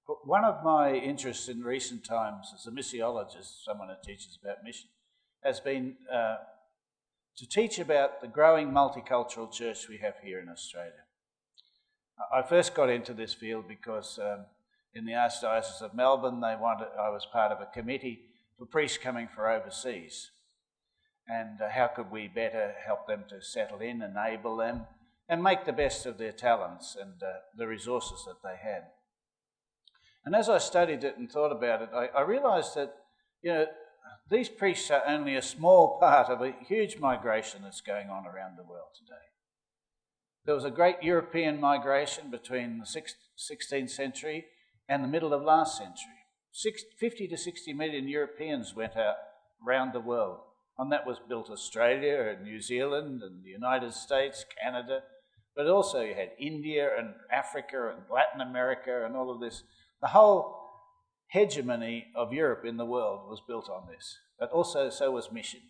One of my interests in recent times as a missiologist, someone who teaches about mission, has been to teach about the growing multicultural church we have here in Australia. I first got into this field because in the Archdiocese of Melbourne, I was part of a committee for priests coming from overseas. And how could we better help them to settle in, enable them, and make the best of their talents and the resources that they had. And as I studied it and thought about it, I realised that, these priests are only a small part of a huge migration that's going on around the world today. There was a great European migration between the 16th century and the middle of last century. 50 to 60 million Europeans went out around the world. And that was built Australia and New Zealand and the United States, Canada, but also you had India and Africa and Latin America and all of this. The whole hegemony of Europe in the world was built on this, but also so was mission.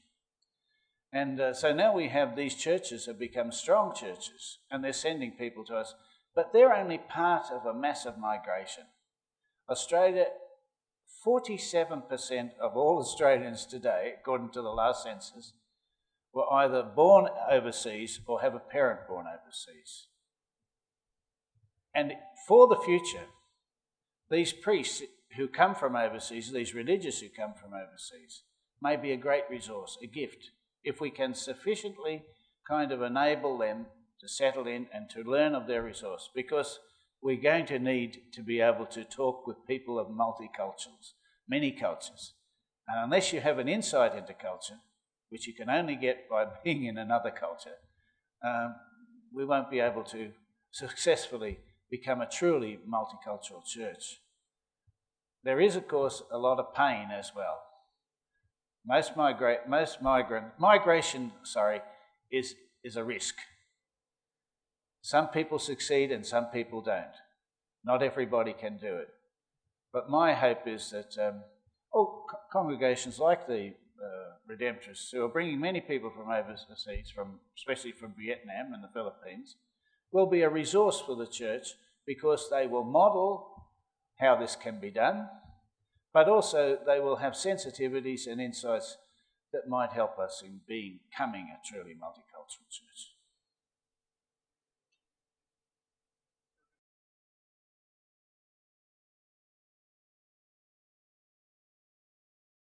And so now we have these churches have become strong churches and they're sending people to us, but they're only part of a massive migration. Australia, 47% of all Australians today, according to the last census, were either born overseas or have a parent born overseas. And for the future, these priests who come from overseas, these religious who come from overseas, may be a great resource, a gift, if we can sufficiently kind of enable them to settle in and to learn of their resource, because we're going to need to be able to talk with people of multicultures, many cultures. And unless you have an insight into culture, which you can only get by being in another culture, we won't be able to successfully become a truly multicultural church. There is, of course, a lot of pain as well. Migration is a risk. Some people succeed and some people don't. Not everybody can do it. But my hope is that congregations like the Redemptorists, who are bringing many people from overseas, especially from Vietnam and the Philippines, will be a resource for the church because they will model how this can be done, but also they will have sensitivities and insights that might help us in becoming a truly multicultural church.